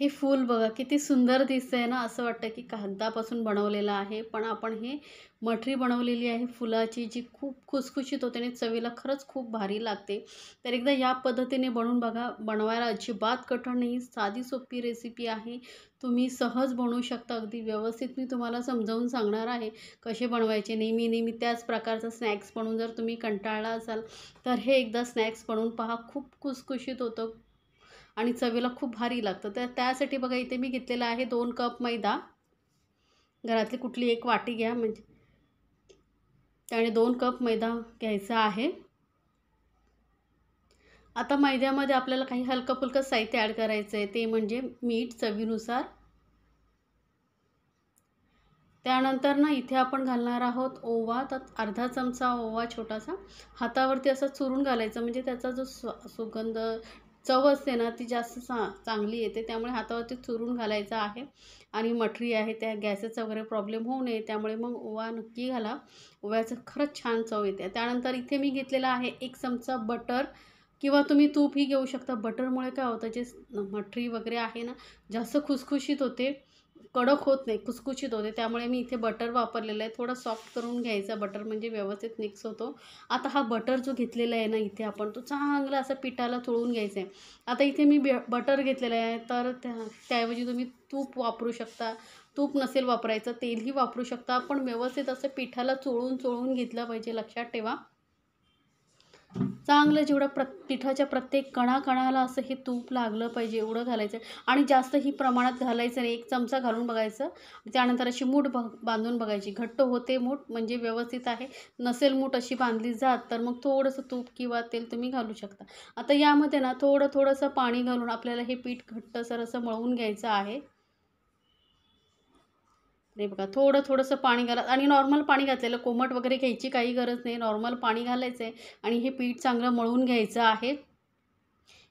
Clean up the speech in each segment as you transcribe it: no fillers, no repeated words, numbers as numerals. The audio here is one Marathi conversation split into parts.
हे फूल बघा किती सुंदर दिसतंय ना, असं वाटतं की कागदापासून बनवलेलं आहे. पण आपण हे मठरी बनवलेली आहे फुलाची, जी खूप खुसखुशीत होते आणि चवीला खरंच खूप भारी लागते. तर एकदा या पद्धतीने बनवून बघा. बनवायला अजिबात कठीण नाही, साधी सोपी रेसिपी आहे. तुम्ही सहज बनवू शकता. अगदी व्यवस्थित मी तुम्हाला समजावून सांगणार आहे कसे बनवायचे. नेहमी नेहमी त्याच प्रकारचा स्नॅक्स बनवून जर तुम्ही कंटाळला असाल, तर हे एकदा स्नॅक्स बनवून पहा. खूप खुसखुशीत होतं आणि चवीला खूप भारी लागतं. तर त्यासाठी बघा इथे मी घेतलेला आहे 2 कप मैदा. घरातली कुठली एक वाटी घ्या, म्हणजे त्याने 2 कप मैदा घ्यायचा आहे. आता मैद्यामध्ये आपल्याला काही हलकं-फुलकं साहित्य ॲड करायचं आहे, ते म्हणजे मीठ चवीनुसार. त्यानंतर ना इथे आपण घालणार आहोत ओवा. तर अर्धा चमचा ओवा छोटासा हातावरती असं चुरून घालायचं, म्हणजे त्याचा जो सुगंध चव असते ना ती जास्त चांगली येते. त्यामुळे हातावरती चुरून घालायचा आहे. आणि मठरी आहे त्या गॅसेसचा वगैरे प्रॉब्लेम होऊ नये, त्यामुळे मग ओवा नक्की घाला. ओव्याचं खरंच छान चव येते. त्यानंतर इथे मी घेतलेला आहे 1 चमचा बटर, किंवा तुम्ही तूपही घेऊ शकता. बटरमुळे काय होतं, जे मठरी वगैरे आहे ना, जास्त खुसखुशीत होते, कडक होत नाही, खुसखुशीत होते. त्यामुळे मी इथे बटर वापरलेलं आहे. थोडं सॉफ्ट करून घ्यायचं बटर, म्हणजे व्यवस्थित मिक्स होतो. आता हा बटर जो घेतलेला आहे ना इथे आपण, तो चांगला असा पिठाला चोळून घ्यायचा आहे. आता इथे मी बटर घेतलेलं आहे, तर त्याऐवजी तुम्ही तूप वापरू शकता. तूप नसेल वापरायचं, तेलही वापरू शकता. पण व्यवस्थित असं पिठाला चोळून घेतलं पाहिजे, लक्षात ठेवा. चांगलं जेवढं पिठाच्या प्रत्येक कणाकणाला असं हे तूप लागलं पाहिजे एवढं घालायचं. आणि जास्तही प्रमाणात घालायचं नाही. 1 चमचा घालून बघायचं. त्यानंतर अशी मूठ बांधून बघायची. घट्ट होते मूठ म्हणजे व्यवस्थित आहे. नसेल मूठ अशी बांधली जात, तर मग थोडंसं तूप किंवा तेल तुम्ही घालू शकता. आता यामध्ये ना थोडंसं पाणी घालून आपल्याला हे पीठ घट्टसर असं मळून घ्यायचं आहे. हे बघा, थोडंसं पाणी घाला आणि नॉर्मल पाणी घातलेलं, कोमट वगैरे घ्यायची काही गरज नाही. नॉर्मल पाणी घालायचं आहे आणि हे पीठ चांगलं मळून घ्यायचं आहे.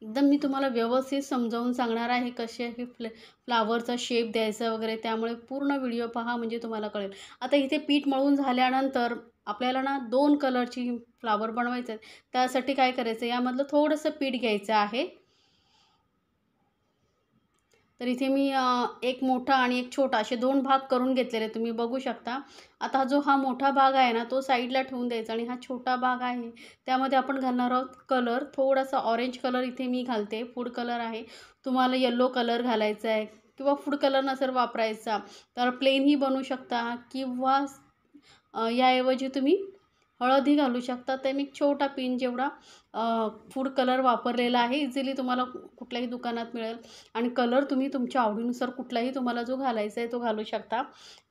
एकदम मी तुम्हाला व्यवस्थित समजावून सांगणार आहे कसे हे फ्लावरचा शेप द्यायचा वगैरे. त्यामुळे पूर्ण व्हिडिओ पहा, म्हणजे तुम्हाला कळेल. आता इथे पीठ मळून झाल्यानंतर आपल्याला ना 2 कलरची फ्लावर बनवायचे आहेत. त्यासाठी काय करायचं, यामधलं थोडंसं पीठ घ्यायचं आहे. तर इथे मी एक मोठा आणि एक छोटा असे 2 भाग करून घेतलेले तुम्ही बघू शकता. आता जो हा मोठा भाग आहे ना, तो साईडला ठेवून द्यायचा आणि हा छोटा भाग आहे त्यामध्ये आपण घालणार आहोत कलर. थोडासा ऑरेंज कलर इथे मी घालते, फूड कलर आहे. तुम्हाला येलो कलर घालायचा आहे किंवा फूड कलर नसेल वापरायचा तर प्लेनही बनवू शकता, किंवा याऐवजी तुम्ही हळदही घालू शकता. तर मी छोटा पिन जेवढा फूड कलर वापरलेला आहे. इझिली तुम्हाला कुठल्याही दुकानात मिळेल. आणि कलर तुम्ही तुमच्या आवडीनुसार कुठलाही तुम्हाला जो घालायचा आहे तो घालू शकता.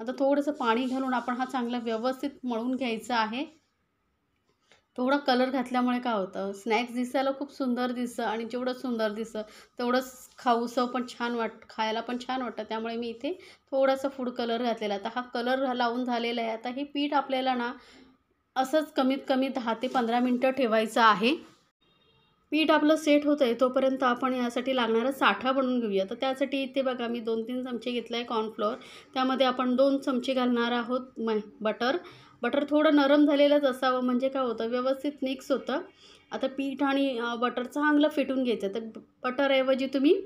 आता थोडंसं पाणी घालून आपण हा चांगला व्यवस्थित मळून घ्यायचा आहे. थोडा कलर घातल्यामुळे काय होतं, स्नॅक्स दिसायला खूप सुंदर दिसतं आणि जेवढं सुंदर दिसतं तेवढंच खाऊसं पण छान खायला पण छान वाटतं. त्यामुळे मी इथे थोडासा फूड कलर घातलेला. आता हा कलर लावून झालेला आहे. आता हे पीठ आपल्याला ना असंच कमीत कमी 10 ते 15 मिनटं ठेवायचं आहे. पीठ आपलं सेट होतं आहे तोपर्यंत आपण यासाठी लागणारा साठा बनवून घेऊया. तर त्यासाठी इथे बघा मी 2-3 चमचे घेतला आहे कॉर्नफ्लोअर. त्यामध्ये आपण 2 चमचे घालणार आहोत बटर. बटर थोडं नरम झालेलंच असावं, म्हणजे काय होतं व्यवस्थित मिक्स होतं. आता पीठ आणि बटर चांगलं फेटून घ्यायचं. तर बटरऐवजी तुम्ही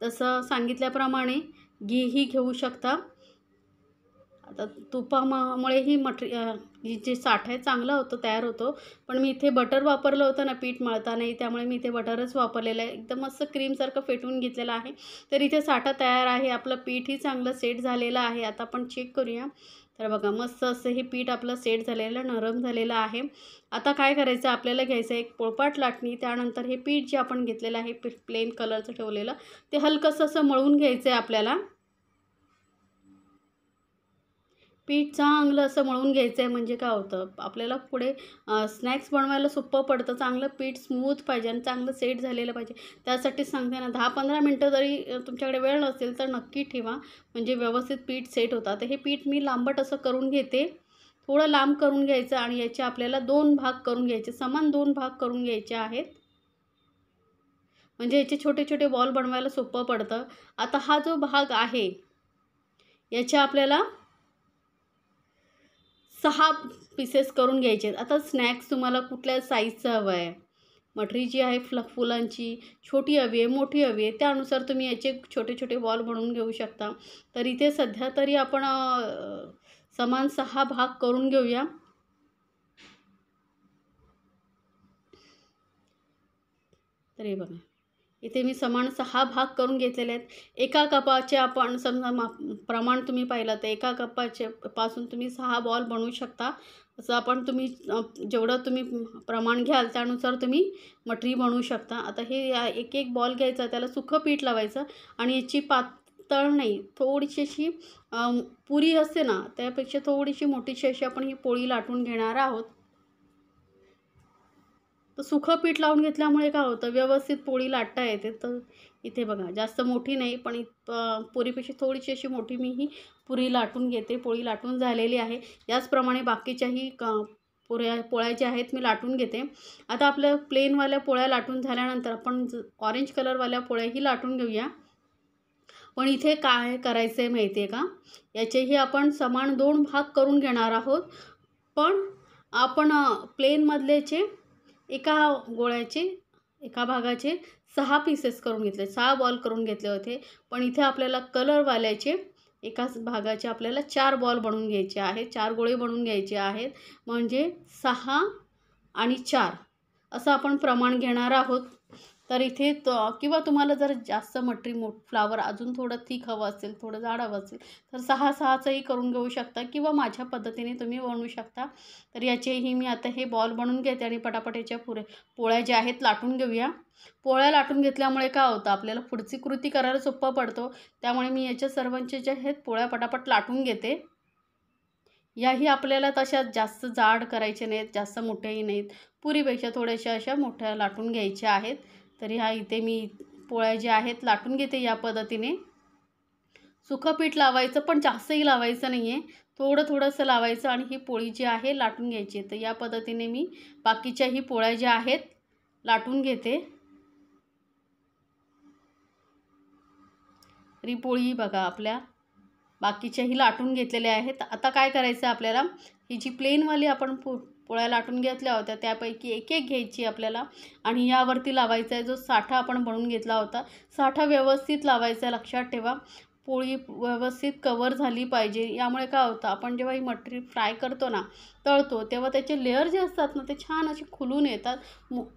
तसं सांगितल्याप्रमाणे घीही घेऊ शकता. आता तुपामुळेही जे साठा आहे चांगला होतो, तयार होतो. पण मी इथे बटर वापरलं होतं ना पीठ मळताना, त्यामुळे मी इथे बटरच वापरलेलं आहे. एकदम मस्त क्रीमसारखं फेटून घेतलेलं आहे. तर इथे साठा तयार आहे. आपलं पीठही चांगलं सेट झालेलं आहे. आता आपण चेक करूया. तर बघा मस्त असं हे पीठ आपलं सेट झालेलं, नरम झालेलं आहे. आता काय करायचं, आपल्याला घ्यायचं एक पोळपाट लाटणी. त्यानंतर हे पीठ जे आपण घेतलेलं आहे प्लेन कलरचं ठेवलेलं, ते हलकंसं असं मळून घ्यायचं आहे आपल्याला. पीठ चांगलं असं मळून घ्यायचं आहे, म्हणजे काय होतं आपल्याला पुढे स्नॅक्स बनवायला सोपं पडतं. चांगलं पीठ स्मूथ पाहिजे आणि चांगलं सेट झालेलं पाहिजे. त्यासाठी सांगते ना, 10-15 मिनटं जरी तुमच्याकडे वेळ नसेल तर नक्की ठेवा, म्हणजे व्यवस्थित पीठ सेट होतं. आता हे पीठ मी लांबट असं करून घेते. थोडं लांब करून घ्यायचं आणि याचे आपल्याला 2 भाग करून घ्यायचे, समान 2 भाग करून घ्यायचे आहेत. म्हणजे याचे छोटे छोटे बॉल बनवायला सोपं पडतं. आता हा जो भाग आहे याच्या आपल्याला 6 पीसेस करून घ्यायचे आहेत. आता स्नॅक्स तुम्हाला कुठल्या साईजचं हवं आहे, मटरी जी आहे फुलांची छोटी हवी आहे मोठी हवी आहे त्यानुसार तुम्ही याचे छोटे छोटे बॉल बनवून घेऊ शकता. तर इथे सध्या तरी आपण समान 6 भाग करून घेऊया. तर हे बघा इथे मी समान 6 भाग करून घेतलेले आहेत. एका कपाचे आपण समजा प्रमाण तुम्ही पाहिलं तर एका कपाचे पासून तुम्ही 6 बॉल बनवू शकता. असं आपण तुम्ही जेवढं तुम्ही प्रमाण घ्याल त्यानुसार तुम्ही मटरी बनवू शकता. आता हे एक एक बॉल घ्यायचा, त्याला सुकं पीठ लावायचं आणि याची पातळ नाही, थोडीशी अशी पुरी असते ना त्यापेक्षा थोडीशी मोठीशी अशी आपण ही पोळी लाटून घेणार आहोत. तर सुखं पीठ लावून घेतल्यामुळे काय होतं व्यवस्थित पोळी लाटता येते. तर इथे बघा जास्त मोठी नाही पण पुरीपेक्षा थोडीशी अशी मोठी मी ही पुरी लाटून घेते. पोळी लाटून झालेली आहे. याचप्रमाणे बाकीच्याही पोळ्या ज्या आहेत मी लाटून घेते. आता आपल्या प्लेनवाल्या पोळ्या लाटून झाल्यानंतर आपण ऑरेंज कलरवाल्या पोळ्याही लाटून घेऊया. पण इथे काय करायचं आहे माहिती आहे का, याचेही आपण समान 2 भाग करून घेणार आहोत. पण आपण प्लेनमधल्याचे एका गोळ्याचे एका भागाचे 6 पीसेस करून घेतले, 6 बॉल करून घेतले होते. पण इथे आपल्याला कलरवाल्याचे एकाच भागाचे आपल्याला 4 बॉल बनवून घ्यायचे आहेत, 4 गोळे बनवून घ्यायचे आहेत. म्हणजे 6 आणि 4 असं आपण प्रमाण घेणार आहोत. तर इथे किंवा तुम्हाला जर जास्त मटरी फ्लावर अजून थोडं थिक हवं असेल, थोडं जाड हवं असेल तर 6-6चंही करून घेऊ शकता किंवा माझ्या पद्धतीने तुम्ही बनवू शकता. तर याचेही मी आता हे बॉल बनवून घेते आणि पटापट याच्या पोळ्या ज्या आहेत लाटून घेऊया. पोळ्या लाटून घेतल्यामुळे काय होतं आपल्याला पुढची कृती करायला सोपं पडतो. त्यामुळे मी याच्या सर्वांचे जे आहेत पोळ्या पटापट लाटून घेते. याही आपल्याला तशा जास्त जाड करायचे नाहीत, जास्त मोठ्याही नाहीत. पुरीपेक्षा थोड्याशा अशा मोठ्या लाटून घ्यायच्या आहेत. तर ह्या इथे मी पोळ्या ज्या आहेत लाटून घेते या पद्धतीने. सुकं पीठ लावायचं पण जास्तही लावायचं नाही आहे, थोडंसं लावायचं आणि ही पोळी जी आहे लाटून घ्यायची. तर या पद्धतीने मी बाकीच्याही पोळ्या ज्या आहेत लाटून घेते. तर ही पोळी बघा आपल्या बाकीच्याही लाटून घेतलेल्या आहेत. आता काय करायचं आपल्याला, ही जी प्लेनवाली आपण पोळ्या लाटून घेतल्या होत्या त्यापैकी एक एक घ्यायची आपल्याला आणि यावरती लावायचा आहे जो साठा आपण बनवून घेतला होता. साठा व्यवस्थित लावायचा आहे, लक्षात ठेवा. पोळी व्यवस्थित कवर झाली पाहिजे. यामुळे काय होतं आपण जेव्हा ही मटरी फ्राय करतो ना, तळतो तेव्हा त्याचे लेयर जे असतात ना ते छान असे खुलून येतात,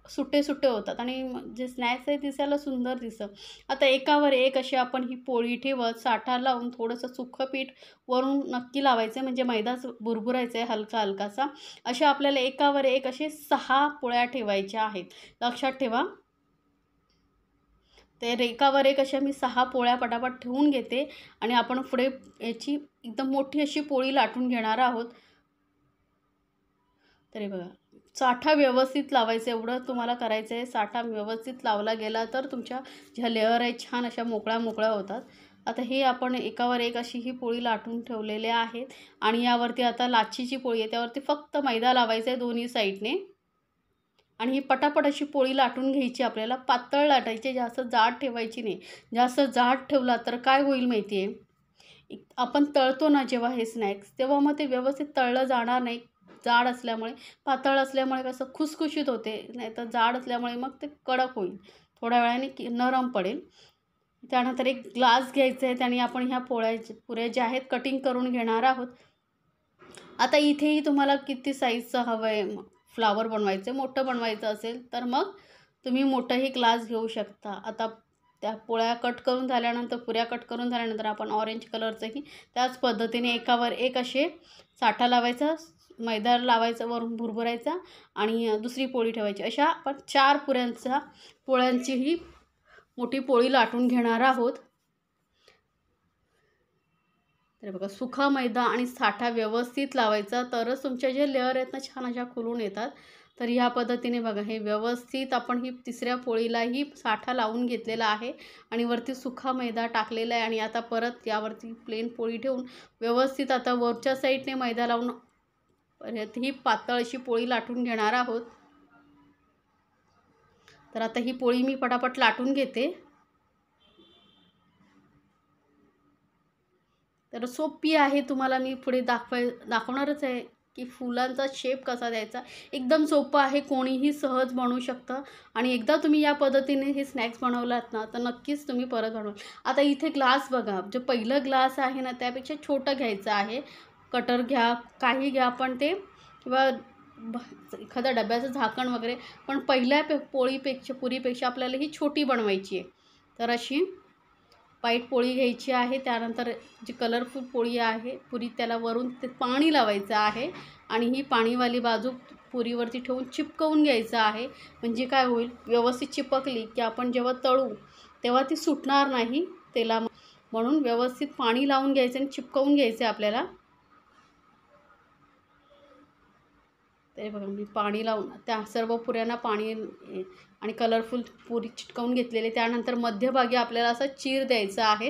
सुट्टे सुट्टे होतात आणि जे स्नॅक्स आहे दिसायला सुंदर दिसतं. आता एकावर एक अशी आपण ही पोळी ठेवत साठा लावून थोडंसं सुकं पीठ वरून नक्की लावायचं आहे, म्हणजे मैदाच बुरबुरायचा आहे हलका हलकासा. अशा आपल्याला एकावर एक असे 6 पोळ्या ठेवायच्या आहेत, लक्षात ठेवा. तर एकावर एक अशा मी 6 पोळ्या पटापट ठेवून घेते आणि आपण पुढे याची एकदम मोठी अशी पोळी लाटून घेणार आहोत. तर हे बघा साठा व्यवस्थित लावायचं, एवढं तुम्हाला करायचं आहे. साठा व्यवस्थित लावला गेला तर तुमच्या ज्या लेअर आहेत छान अशा मोकळ्या होतात. आता हे आपण एकावर एक अशी ही पोळी लाटून ठेवलेल्या आहेत आणि यावरती आता लाच्छीची पोळी आहे त्यावरती फक्त मैदा लावायचा आहे दोन्ही साईडने आणि ही पटापट अशी पोळी लाटून घ्यायची. आपल्याला पातळ लाटायची, जास्त जाड ठेवायची नाही. जास्त जाड ठेवला तर काय होईल माहिती आहे, आपण तळतो ना जेव्हा हे स्नॅक्स तेव्हा मग ते व्यवस्थित तळलं जाणार नाही. जाड असल्यामुळे, पातळ असल्यामुळे कसं खुसखुशीत होते, नाही तर जाड असल्यामुळे मग ते कडक होईल, थोड्या वेळाने नरम पडेल. त्यानंतर एक ग्लास घ्यायचा आहे, त्याने आपण ह्या पुऱ्या ज्या आहेत कटिंग करून घेणार आहोत. आता इथेही तुम्हाला किती साईजचं हवं आहे, फ्लावर बनवायचं मोठं बनवायचं असेल तर मग तुम्ही मोठंही ग्लास घेऊ शकता. आता त्या पोळ्या कट करून झाल्यानंतर पुऱ्या कट करून झाल्यानंतर आपण ऑरेंज कलरचंही त्याच पद्धतीने एकावर एक असे साठा लावायचा, मैदा लावायचा, वरून भुरभुरायचा आणि दुसरी पोळी ठेवायची. अशा आपण 4 पोळ्यांची ही मोठी पोळी लाटून घेणार आहोत. तर बघा सुका मैदा आणि साठा व्यवस्थित लावायचा तरच तुमच्या जे लेअर आहेत ना छान अशा खुलून येतात. तर ह्या पद्धतीने बघा हे व्यवस्थित आपण ही तिसऱ्या पोळीलाही साठा लावून घेतलेला आहे आणि वरती सुका मैदा टाकलेला आहे आणि आता परत यावरती प्लेन पोळी ठेवून व्यवस्थित आता वरच्या साईडने मैदा लावून ही पातळ अशी पोळी लाटून घेणार आहोत. तर आता ही पोळी मी पटापट लाटून घेते. तर सोपी आहे, तुम्हाला मी पुढे दाखवणारच आहे की फुलांचा शेप कसा द्यायचा. एकदम सोपं आहे, कोणीही सहज बनवू शकतं आणि एकदा तुम्ही या पद्धतीने हे स्नॅक्स बनवलात ना तर नक्कीच तुम्ही परत बनवाल. आता इथे ग्लास बघा, जे पहिलं ग्लास आहे ना त्यापेक्षा छोटं घ्यायचं आहे. कटर घ्या, काही घ्या, पण ते किंवा एखाद्या डब्याचं झाकण वगैरे, पण पहिल्या पुरीपेक्षा आपल्याला ही छोटी बनवायची आहे. तर अशी व्हाईट पोळी घ्यायची आहे. त्यानंतर जी कलरफुल पोळी आहे पुरी, त्याला वरून ते पाणी लावायचं आहे आणि ही पाणीवाली बाजू पुरीवरती ठेवून चिपकवून घ्यायचं आहे. म्हणजे काय होईल, व्यवस्थित चिपकली की आपण जेव्हा तळू तेव्हा ती सुटणार नाही तेला, म्हणून व्यवस्थित पाणी लावून घ्यायचं आणि चिपकवून घ्यायचं आपल्याला. ते बघा मी पाणी लावून त्या सर्व पुऱ्यांना पाणी आणि कलरफुल पुरी चिटकवून घेतलेले. त्यानंतर मध्यभागी आपल्याला असा चीर द्यायचा आहे.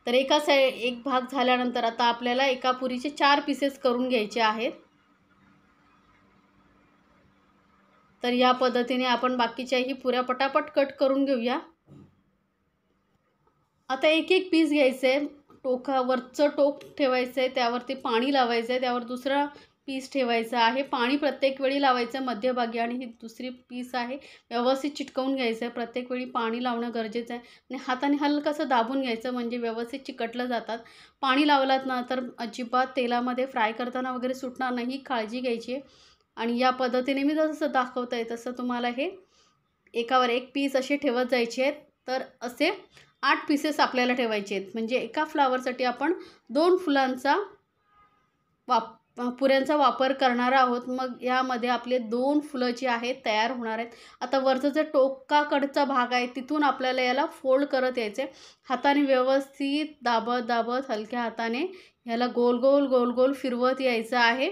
तर एक भाग झाल्यानंतर आता आपल्याला एका पुरीचे 4 पीसेस करून घ्यायचे आहेत. तर या पद्धतीने आपण बाकीच्याही पुऱ्या पटापट कट करून घेऊया. आता एक एक पीस घ्यायचं आहे. वरचं टोक ठेवायचं आहे, त्यावरती पाणी लावायचं आहे, त्यावर दुसरा पीस ठेवायचा आहे. पाणी प्रत्येक वेळी लावायचं आहे मध्यभागी आणि ही दुसरी पीस आहे व्यवस्थित चिटकवून घ्यायचं आहे. प्रत्येक वेळी पाणी लावणं गरजेचं आहे आणि हाताने हलकंसं दाबून घ्यायचं म्हणजे व्यवस्थित चिकटलं जातात. पाणी लावलात ना तर अजिबात तेलामध्ये फ्राय करताना वगैरे सुटणार नाही, काळजी घ्यायची आहे. आणि या पद्धतीने मी जसं दाखवत आहे तसं तुम्हाला हे एकावर एक पीस असे ठेवत जायचे आहेत. तर असे 8 पीसेस आपल्याला ठेवायचे आहेत. म्हणजे एका फ्लावरसाठी आपण 2 फुलांचा पुऱ्यांचा वापर करणार आहोत. मग यामध्ये आपले 2 फुलं जी आहेत तयार होणार आहेत. आता वरचा जो टोकाकडचा भाग आहे तिथून आपल्याला याला फोल्ड करत यायचं आहे. हाताने व्यवस्थित दाबत दाबत हलक्या हाताने याला गोल गोल गोल गोल फिरवत यायचं आहे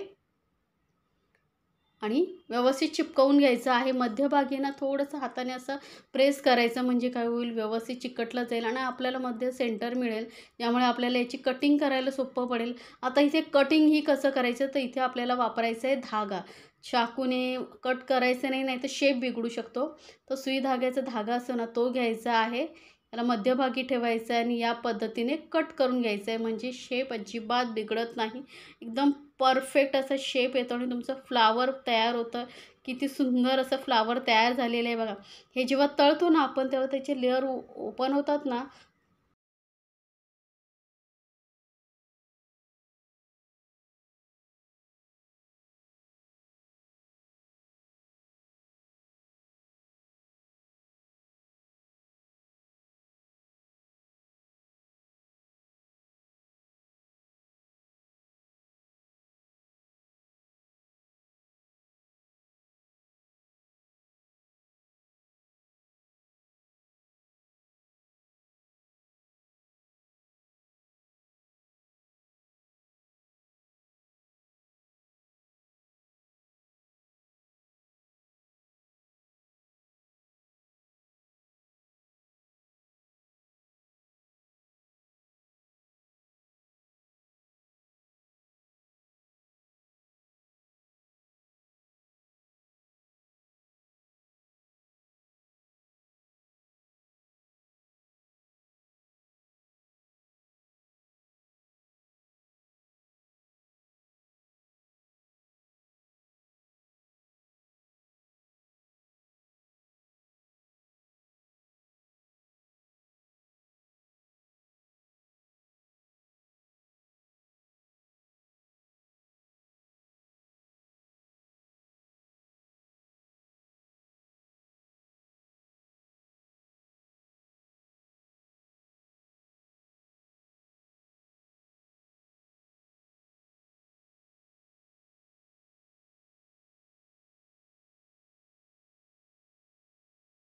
आणि व्यवस्थित चिपकवून घ्यायचं आहे. मध्यभागी ना थोडंसं हाताने असं प्रेस करायचं म्हणजे काय होईल, व्यवस्थित चिकटलं जाईल आणि आपल्याला मध्ये सेंटर मिळेल. यामुळे आपल्याला याची कटिंग करायला सोपं पडेल. आता इथे कटिंग ही कसं करायचं, तर इथे आपल्याला वापरायचं आहे धागा. चाकूने कट करायचं नाही, नाही तर शेप बिघडू शकतो. तर सुई धाग्याचा धागा असतो ना तो घ्यायचा आहे, त्याला मध्यभागी ठेवायचं आहे आणि या पद्धतीने कट करून घ्यायचं आहे. म्हणजे शेप अजिबात बिघडत नाही, एकदम परफेक्ट असा शेप येतो आणि तुमचं फ्लावर तयार होतं. किती सुंदर असं फ्लावर तयार झालेलं आहे बघा. हे जेव्हा तळतो ना आपण तेव्हा त्याचे लेअर ओपन होतात ना,